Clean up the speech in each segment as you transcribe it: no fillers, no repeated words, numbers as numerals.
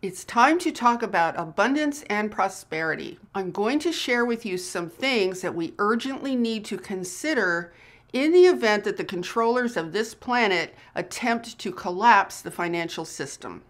It's time to talk about abundance and prosperity. I'm going to share with you some things that we urgently need to consider in the event that the controllers of this planet attempt to collapse the financial system.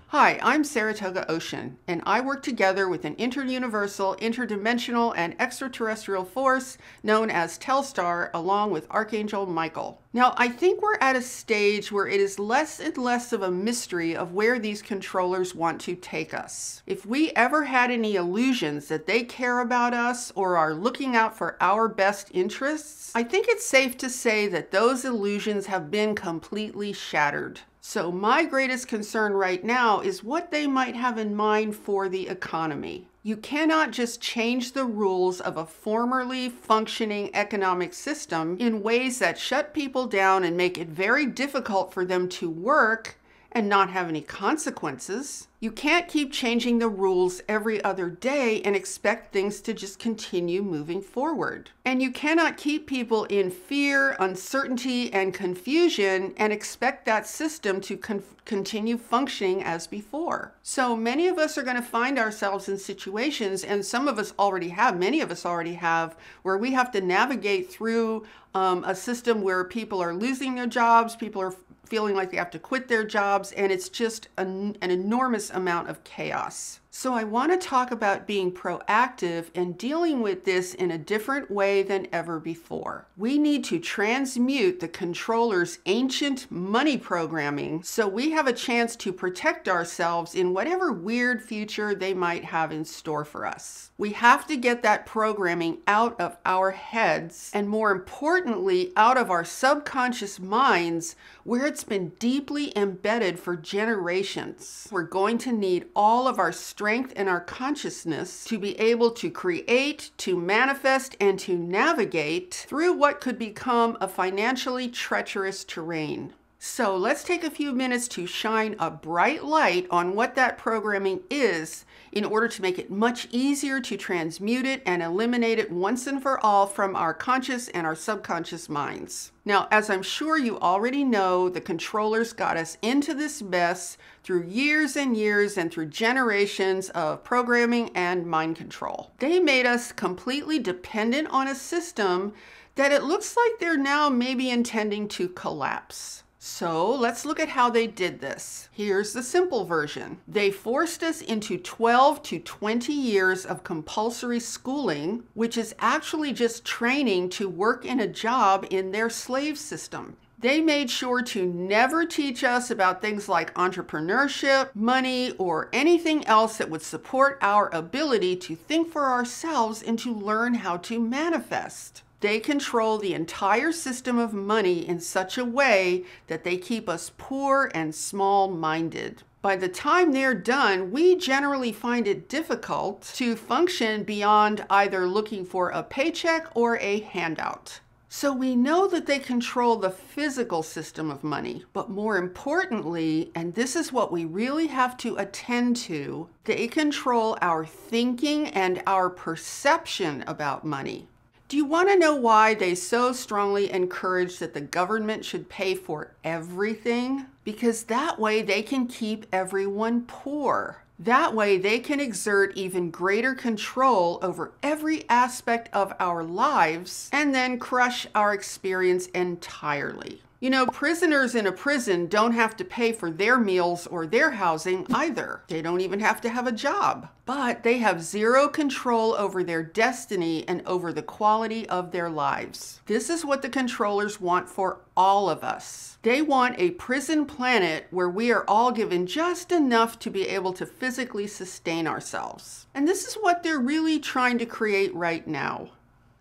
Hi, I'm Saratoga Ocean, and I work together with an interuniversal, interdimensional, and extraterrestrial force known as Telstar, along with Archangel Michael. Now, I think we're at a stage where it is less and less of a mystery of where these controllers want to take us. If we ever had any illusions that they care about us or are looking out for our best interests, I think it's safe to say that those illusions have been completely shattered. So my greatest concern right now is what they might have in mind for the economy. You cannot just change the rules of a formerly functioning economic system in ways that shut people down and make it very difficult for them to work and not have any consequences. You can't keep changing the rules every other day and expect things to just continue moving forward. And you cannot keep people in fear, uncertainty, and confusion and expect that system to continue functioning as before. So many of us are going to find ourselves in situations, and some of us already have, many of us already have, where we have to navigate through a system where people are losing their jobs, people are feeling like they have to quit their jobs, and it's just an enormous amount of chaos. So I want to talk about being proactive and dealing with this in a different way than ever before. We need to transmute the controller's ancient money programming so we have a chance to protect ourselves in whatever weird future they might have in store for us. We have to get that programming out of our heads, and more importantly, out of our subconscious minds, where it's been deeply embedded for generations. We're going to need all of our strength and our consciousness to be able to create, to manifest, and to navigate through what could become a financially treacherous terrain. So let's take a few minutes to shine a bright light on what that programming is in order to make it much easier to transmute it and eliminate it once and for all from our conscious and our subconscious minds. Now, as I'm sure you already know, the controllers got us into this mess through years and years and through generations of programming and mind control. They made us completely dependent on a system that it looks like they're now maybe intending to collapse. So let's look at how they did this. Here's the simple version. They forced us into 12 to 20 years of compulsory schooling, which is actually just training to work in a job in their slave system. They made sure to never teach us about things like entrepreneurship, money, or anything else that would support our ability to think for ourselves and to learn how to manifest. They control the entire system of money in such a way that they keep us poor and small-minded. By the time they're done, we generally find it difficult to function beyond either looking for a paycheck or a handout. So we know that they control the physical system of money, but more importantly, and this is what we really have to attend to, they control our thinking and our perception about money. Do you want to know why they so strongly encourage that the government should pay for everything? Because that way they can keep everyone poor. That way they can exert even greater control over every aspect of our lives and then crush our experience entirely. You know, prisoners in a prison don't have to pay for their meals or their housing either. They don't even have to have a job. But they have zero control over their destiny and over the quality of their lives. This is what the controllers want for all of us. They want a prison planet where we are all given just enough to be able to physically sustain ourselves. And this is what they're really trying to create right now.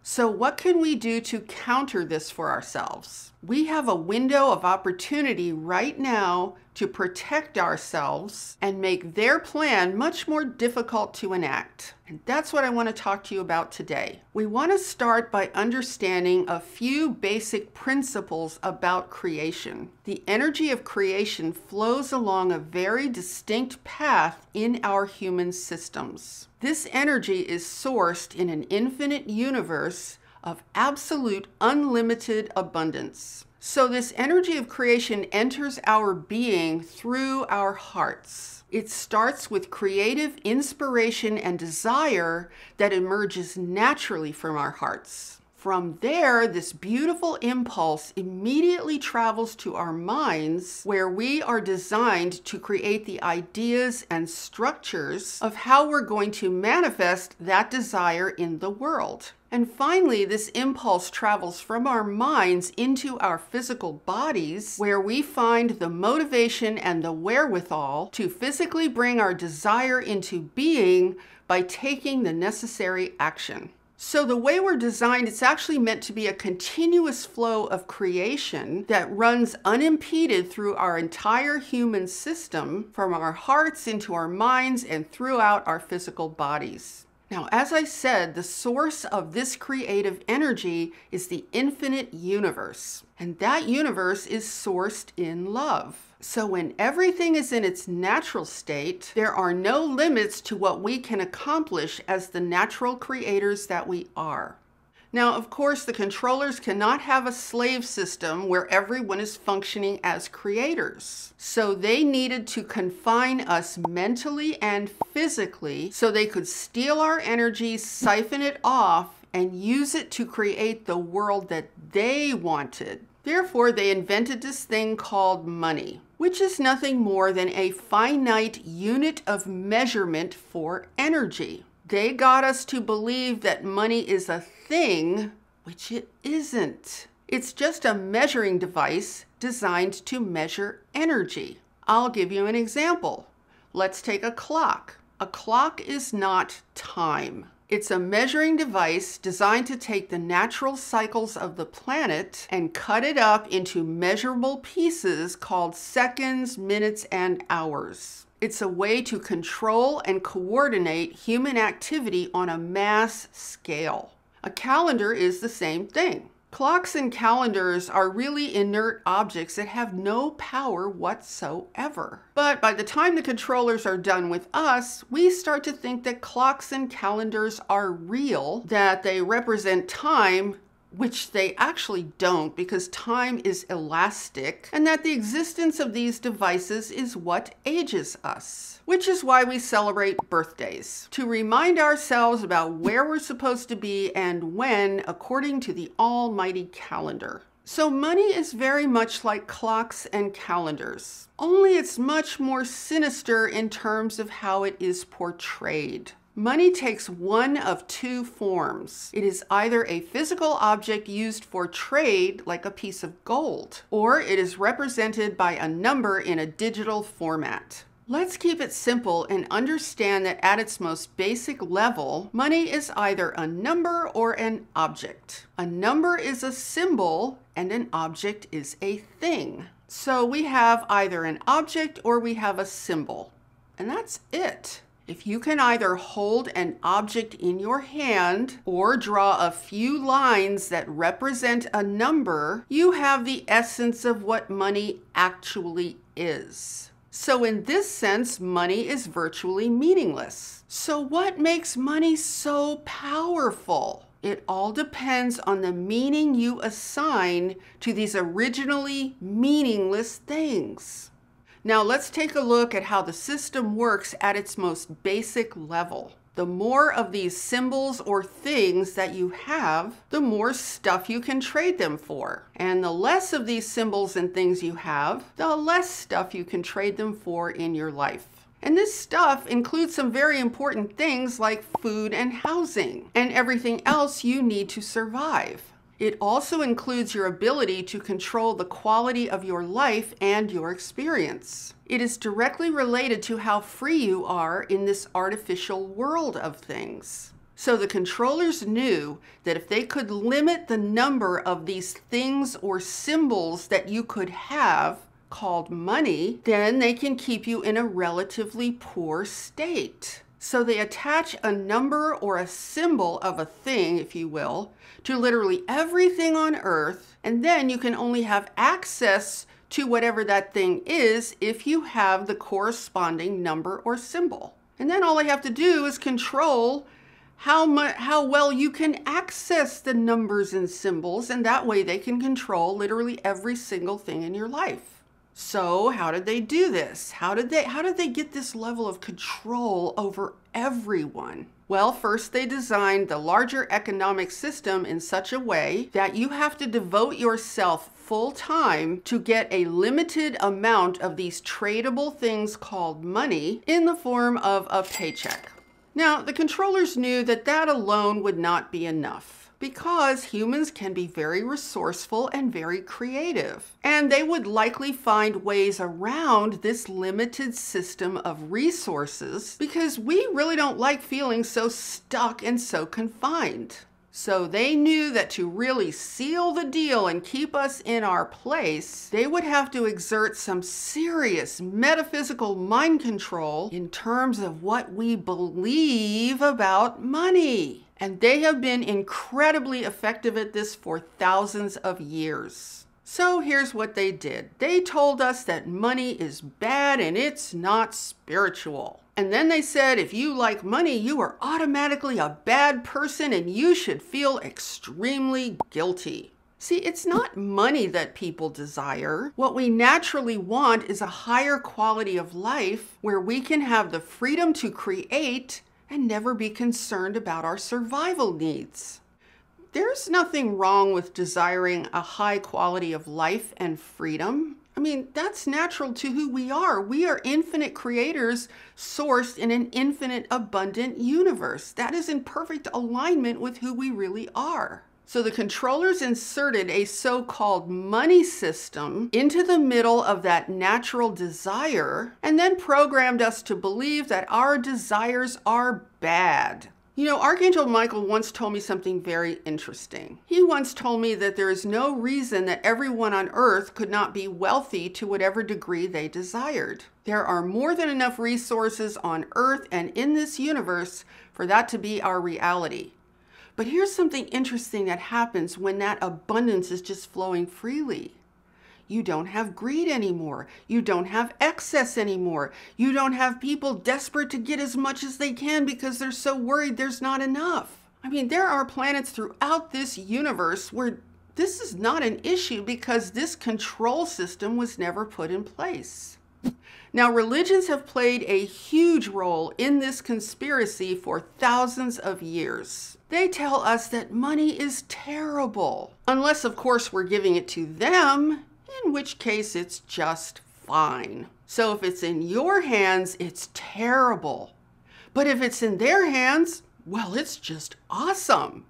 So what can we do to counter this for ourselves? We have a window of opportunity right now to protect ourselves and make their plan much more difficult to enact. And that's what I want to talk to you about today. We want to start by understanding a few basic principles about creation. The energy of creation flows along a very distinct path in our human systems. This energy is sourced in an infinite universe of absolute unlimited abundance. So this energy of creation enters our being through our hearts. It starts with creative inspiration and desire that emerges naturally from our hearts. From there, this beautiful impulse immediately travels to our minds, where we are designed to create the ideas and structures of how we're going to manifest that desire in the world. And finally, this impulse travels from our minds into our physical bodies, where we find the motivation and the wherewithal to physically bring our desire into being by taking the necessary action. So the way we're designed, it's actually meant to be a continuous flow of creation that runs unimpeded through our entire human system, from our hearts into our minds and throughout our physical bodies. Now, as I said, the source of this creative energy is the infinite universe, and that universe is sourced in love. So when everything is in its natural state, there are no limits to what we can accomplish as the natural creators that we are. Now, of course, the controllers cannot have a slave system where everyone is functioning as creators. So they needed to confine us mentally and physically so they could steal our energy, siphon it off, and use it to create the world that they wanted. Therefore, they invented this thing called money, which is nothing more than a finite unit of measurement for energy. They got us to believe that money is a thing, which it isn't. It's just a measuring device designed to measure energy. I'll give you an example. Let's take a clock. A clock is not time. It's a measuring device designed to take the natural cycles of the planet and cut it up into measurable pieces called seconds, minutes, and hours. It's a way to control and coordinate human activity on a mass scale. A calendar is the same thing. Clocks and calendars are really inert objects that have no power whatsoever. But by the time the controllers are done with us, we start to think that clocks and calendars are real, that they represent time, which they actually don't, because time is elastic, and that the existence of these devices is what ages us. Which is why we celebrate birthdays, to remind ourselves about where we're supposed to be and when, according to the almighty calendar. So money is very much like clocks and calendars, only it's much more sinister in terms of how it is portrayed. Money takes one of two forms. It is either a physical object used for trade, like a piece of gold, or it is represented by a number in a digital format. Let's keep it simple and understand that at its most basic level, money is either a number or an object. A number is a symbol and an object is a thing. So we have either an object or we have a symbol, and that's it. If you can either hold an object in your hand or draw a few lines that represent a number, you have the essence of what money actually is. So in this sense, money is virtually meaningless. So what makes money so powerful? It all depends on the meaning you assign to these originally meaningless things. Now let's take a look at how the system works at its most basic level. The more of these symbols or things that you have, the more stuff you can trade them for. And the less of these symbols and things you have, the less stuff you can trade them for in your life. And this stuff includes some very important things like food and housing, and everything else you need to survive. It also includes your ability to control the quality of your life and your experience. It is directly related to how free you are in this artificial world of things. So the controllers knew that if they could limit the number of these things or symbols that you could have, called money, then they can keep you in a relatively poor state. So they attach a number or a symbol of a thing, if you will, to literally everything on Earth, and then you can only have access to whatever that thing is if you have the corresponding number or symbol. And then all I have to do is control how well you can access the numbers and symbols, and that way they can control literally every single thing in your life. So how did they do this? How did they get this level of control over everyone? Well, first they designed the larger economic system in such a way that you have to devote yourself full time to get a limited amount of these tradable things called money in the form of a paycheck. Now, the controllers knew that that alone would not be enough, because humans can be very resourceful and very creative, and they would likely find ways around this limited system of resources because we really don't like feeling so stuck and so confined. So they knew that to really seal the deal and keep us in our place, they would have to exert some serious metaphysical mind control in terms of what we believe about money. And they have been incredibly effective at this for thousands of years. So here's what they did. They told us that money is bad and it's not spiritual. And then they said, if you like money, you are automatically a bad person and you should feel extremely guilty. See, it's not money that people desire. What we naturally want is a higher quality of life where we can have the freedom to create and never be concerned about our survival needs. There's nothing wrong with desiring a high quality of life and freedom. I mean, that's natural to who we are. We are infinite creators sourced in an infinite abundant universe. That is in perfect alignment with who we really are. So the controllers inserted a so-called money system into the middle of that natural desire and then programmed us to believe that our desires are bad. You know, Archangel Michael once told me something very interesting. He once told me that there is no reason that everyone on earth could not be wealthy to whatever degree they desired. There are more than enough resources on earth and in this universe for that to be our reality. But here's something interesting that happens when that abundance is just flowing freely. You don't have greed anymore. You don't have excess anymore. You don't have people desperate to get as much as they can because they're so worried there's not enough. I mean, there are planets throughout this universe where this is not an issue because this control system was never put in place. Now, religions have played a huge role in this conspiracy for thousands of years. They tell us that money is terrible, unless, of course, we're giving it to them, in which case it's just fine. So if it's in your hands, it's terrible. But if it's in their hands, well, it's just awesome.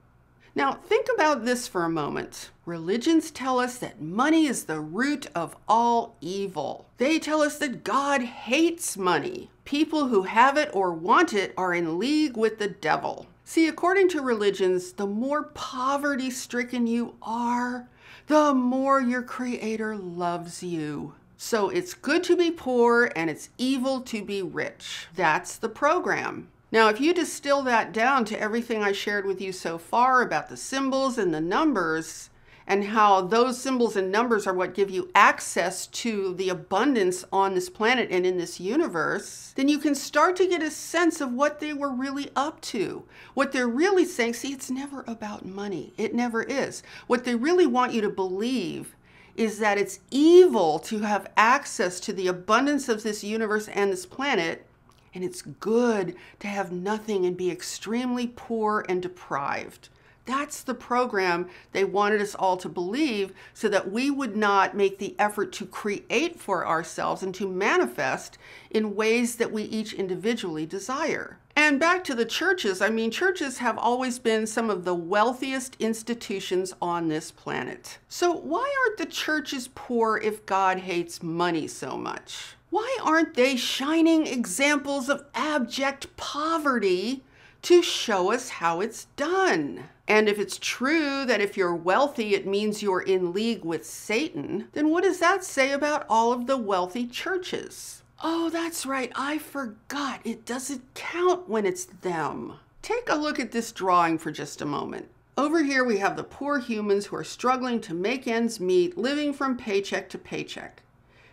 Now, think about this for a moment. Religions tell us that money is the root of all evil. They tell us that God hates money. People who have it or want it are in league with the devil. See, according to religions, the more poverty-stricken you are, the more your Creator loves you. So it's good to be poor and it's evil to be rich. That's the program. Now, if you distill that down to everything I shared with you so far about the symbols and the numbers, and how those symbols and numbers are what give you access to the abundance on this planet and in this universe, then you can start to get a sense of what they were really up to. What they're really saying, see, it's never about money. It never is. What they really want you to believe is that it's evil to have access to the abundance of this universe and this planet, and it's good to have nothing and be extremely poor and deprived. That's the program they wanted us all to believe so that we would not make the effort to create for ourselves and to manifest in ways that we each individually desire. And back to the churches, I mean, churches have always been some of the wealthiest institutions on this planet. So why aren't the churches poor if God hates money so much? Why aren't they shining examples of abject poverty to show us how it's done? And if it's true that if you're wealthy, it means you're in league with Satan, then what does that say about all of the wealthy churches? Oh, that's right, I forgot. It doesn't count when it's them. Take a look at this drawing for just a moment. Over here, we have the poor humans who are struggling to make ends meet, living from paycheck to paycheck.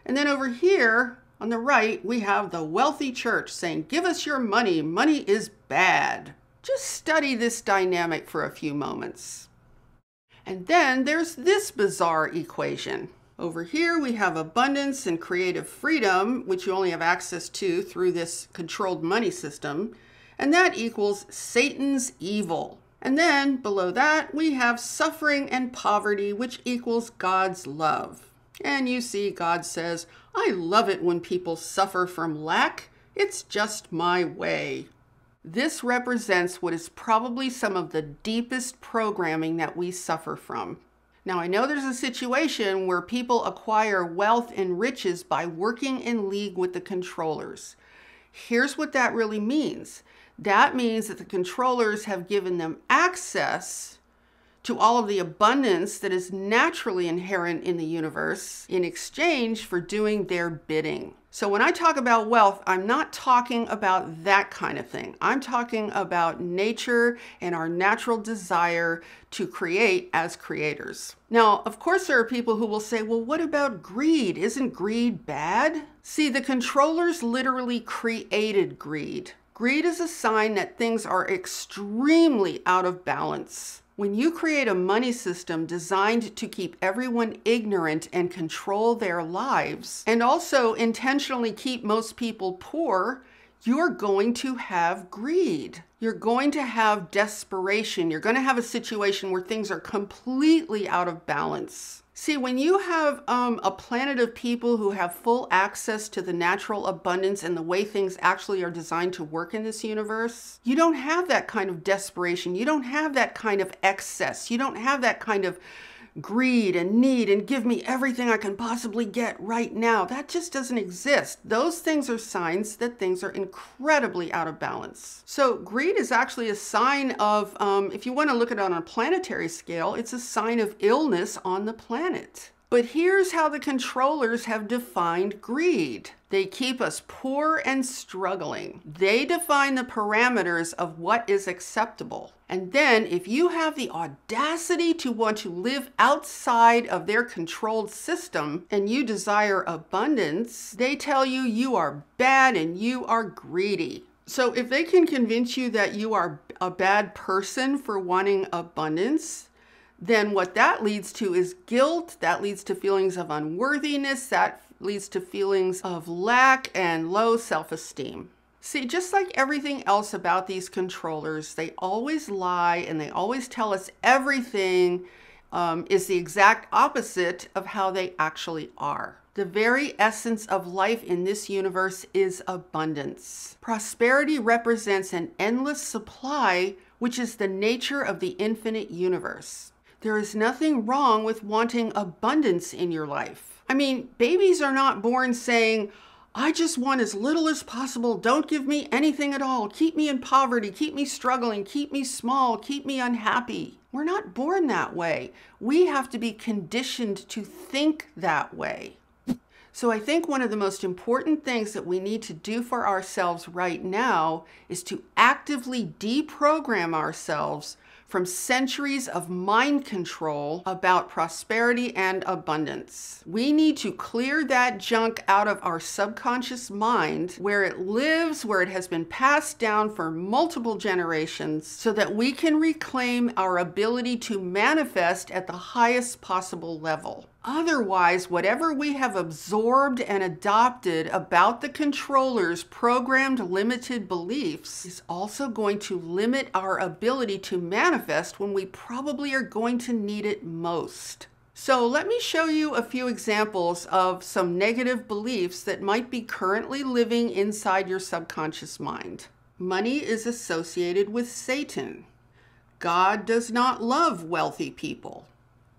And then over here, on the right, we have the wealthy church saying, give us your money. Money is bad. Just study this dynamic for a few moments. And then there's this bizarre equation. Over here we have abundance and creative freedom, which you only have access to through this controlled money system, and that equals Satan's evil. And then below that we have suffering and poverty, which equals God's love. And you see God says, I love it when people suffer from lack. It's just my way. This represents what is probably some of the deepest programming that we suffer from. Now, I know there's a situation where people acquire wealth and riches by working in league with the controllers. Here's what that really means. That means that the controllers have given them access to all of the abundance that is naturally inherent in the universe in exchange for doing their bidding. So when I talk about wealth, I'm not talking about that kind of thing. I'm talking about nature and our natural desire to create as creators. Now, of course, there are people who will say, well, what about greed? Isn't greed bad? See, the controllers literally created greed. Greed is a sign that things are extremely out of balance. When you create a money system designed to keep everyone ignorant and control their lives, and also intentionally keep most people poor, you're going to have greed. You're going to have desperation. You're going to have a situation where things are completely out of balance. See, when you have a planet of people who have full access to the natural abundance and the way things actually are designed to work in this universe, you don't have that kind of desperation. You don't have that kind of excess. You don't have that kind of greed and need and give me everything I can possibly get right now. That just doesn't exist. Those things are signs that things are incredibly out of balance. So greed is actually a sign of, if you want to look at it on a planetary scale, it's a sign of illness on the planet. But here's how the controllers have defined greed. They keep us poor and struggling. They define the parameters of what is acceptable. And then if you have the audacity to want to live outside of their controlled system and you desire abundance, they tell you you are bad and you are greedy. So if they can convince you that you are a bad person for wanting abundance, then what that leads to is guilt. That leads to feelings of unworthiness. That leads to feelings of lack and low self-esteem. See, just like everything else about these controllers, they always lie and they always tell us everything is the exact opposite of how they actually are. The very essence of life in this universe is abundance. Prosperity represents an endless supply, which is the nature of the infinite universe. There is nothing wrong with wanting abundance in your life. I mean, babies are not born saying, I just want as little as possible. Don't give me anything at all. Keep me in poverty. Keep me struggling. Keep me small. Keep me unhappy. We're not born that way. We have to be conditioned to think that way. So I think one of the most important things that we need to do for ourselves right now is to actively deprogram ourselves from centuries of mind control about prosperity and abundance. We need to clear that junk out of our subconscious mind where it lives, where it has been passed down for multiple generations, so that we can reclaim our ability to manifest at the highest possible level. Otherwise, whatever we have absorbed and adopted about the controller's programmed limited beliefs is also going to limit our ability to manifest when we probably are going to need it most. So let me show you a few examples of some negative beliefs that might be currently living inside your subconscious mind. Money is associated with Satan. God does not love wealthy people.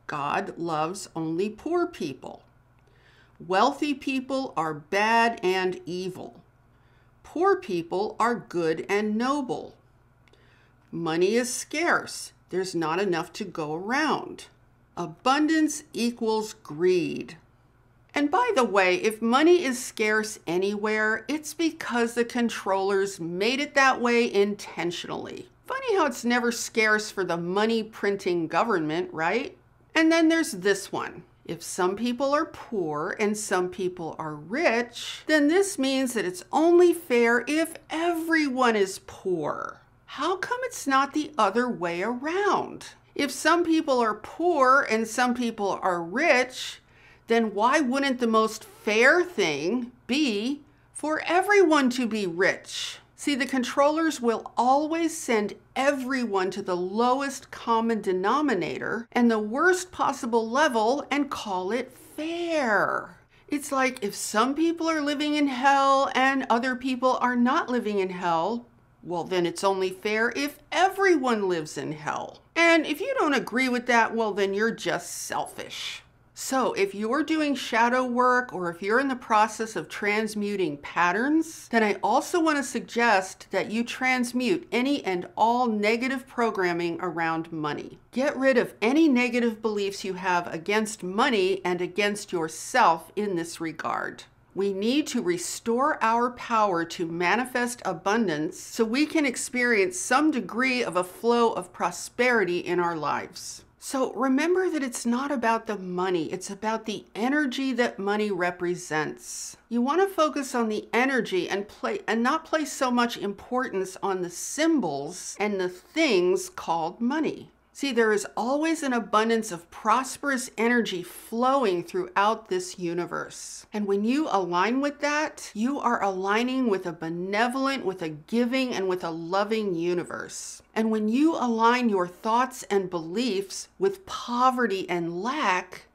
God loves only poor people. Wealthy people are bad and evil. Poor people are good and noble. Money is scarce. There's not enough to go around. Abundance equals greed. And by the way, if money is scarce anywhere, it's because the controllers made it that way intentionally. Funny how it's never scarce for the money printing government, right? And then there's this one. If some people are poor and some people are rich, then this means that it's only fair if everyone is poor. How come it's not the other way around? If some people are poor and some people are rich, then why wouldn't the most fair thing be for everyone to be rich? See, the controllers will always send everyone to the lowest common denominator and the worst possible level and call it fair. It's like if some people are living in hell and other people are not living in hell, well, then it's only fair if everyone lives in hell. And if you don't agree with that, well, then you're just selfish. So if you're doing shadow work or if you're in the process of transmuting patterns, then I also want to suggest that you transmute any and all negative programming around money. Get rid of any negative beliefs you have against money and against yourself in this regard. We need to restore our power to manifest abundance so we can experience some degree of a flow of prosperity in our lives. So remember that it's not about the money, it's about the energy that money represents. You want to focus on the energy and not place so much importance on the symbols and the things called money. See, there is always an abundance of prosperous energy flowing throughout this universe. And when you align with that, you are aligning with a benevolent, with a giving, and with a loving universe. And when you align your thoughts and beliefs with poverty and lack,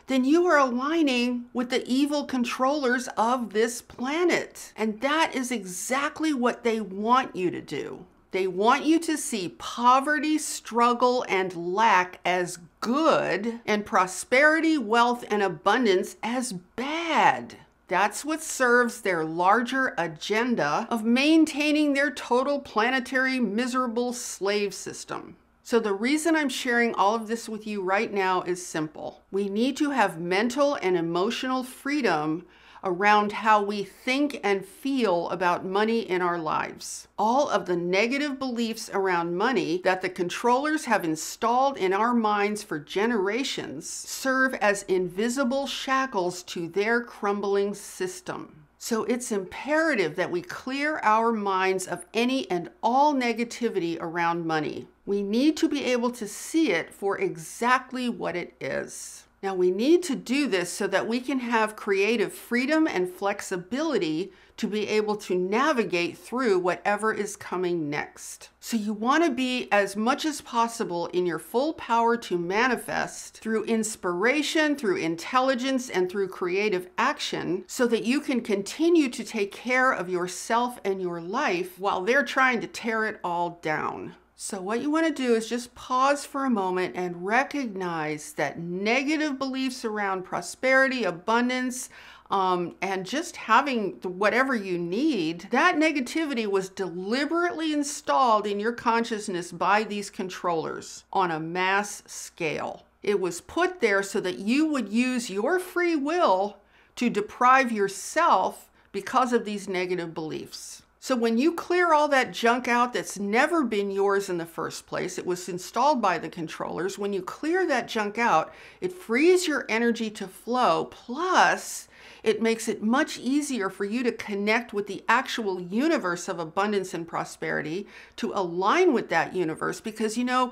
then you are aligning with the evil controllers of this planet. And that is exactly what they want you to do. They want you to see poverty, struggle, and lack as good, and prosperity, wealth, and abundance as bad. That's what serves their larger agenda of maintaining their total planetary miserable slave system. So the reason I'm sharing all of this with you right now is simple. We need to have mental and emotional freedom around how we think and feel about money in our lives. All of the negative beliefs around money that the controllers have installed in our minds for generations serve as invisible shackles to their crumbling system. So it's imperative that we clear our minds of any and all negativity around money. We need to be able to see it for exactly what it is. Now, we need to do this so that we can have creative freedom and flexibility to be able to navigate through whatever is coming next. So you want to be as much as possible in your full power to manifest through inspiration, through intelligence, and through creative action so that you can continue to take care of yourself and your life while they're trying to tear it all down. So what you want to do is just pause for a moment and recognize that negative beliefs around prosperity, abundance, and just having whatever you need, that negativity was deliberately installed in your consciousness by these controllers on a mass scale. It was put there so that you would use your free will to deprive yourself because of these negative beliefs. So when you clear all that junk out that's never been yours in the first place, it was installed by the controllers. When you clear that junk out, it frees your energy to flow. Plus, it makes it much easier for you to connect with the actual universe of abundance and prosperity, to align with that universe. Because, you know,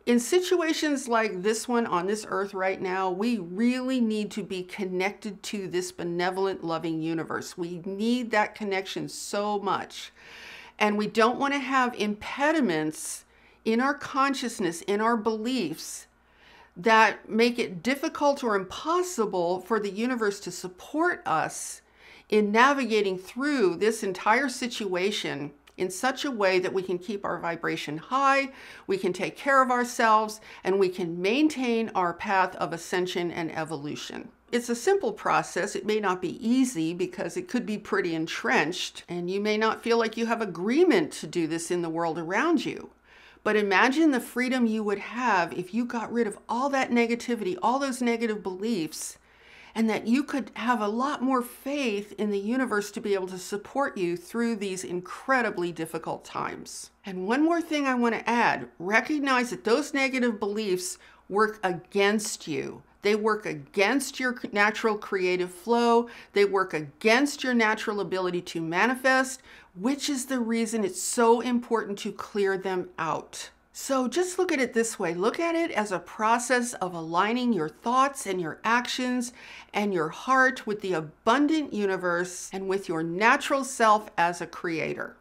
in situations like this one on this earth right now, we really need to be connected to this benevolent, loving universe. We need that connection so much. And we don't want to have impediments in our consciousness, in our beliefs, that make it difficult or impossible for the universe to support us in navigating through this entire situation in such a way that we can keep our vibration high, we can take care of ourselves, and we can maintain our path of ascension and evolution. It's a simple process. It may not be easy because it could be pretty entrenched, and you may not feel like you have agreement to do this in the world around you. But imagine the freedom you would have if you got rid of all that negativity, all those negative beliefs, and that you could have a lot more faith in the universe to be able to support you through these incredibly difficult times. And one more thing I want to add, recognize that those negative beliefs work against you. They work against your natural creative flow. They work against your natural ability to manifest, which is the reason it's so important to clear them out. So just look at it this way. Look at it as a process of aligning your thoughts and your actions and your heart with the abundant universe and with your natural self as a creator.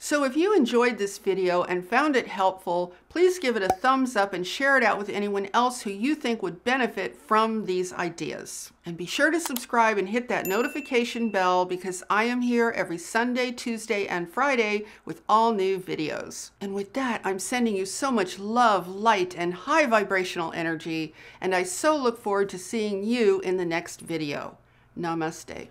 So if you enjoyed this video and found it helpful, please give it a thumbs up and share it out with anyone else who you think would benefit from these ideas. And be sure to subscribe and hit that notification bell because I am here every Sunday, Tuesday, and Friday with all new videos. And with that, I'm sending you so much love, light, and high vibrational energy, and I so look forward to seeing you in the next video. Namaste.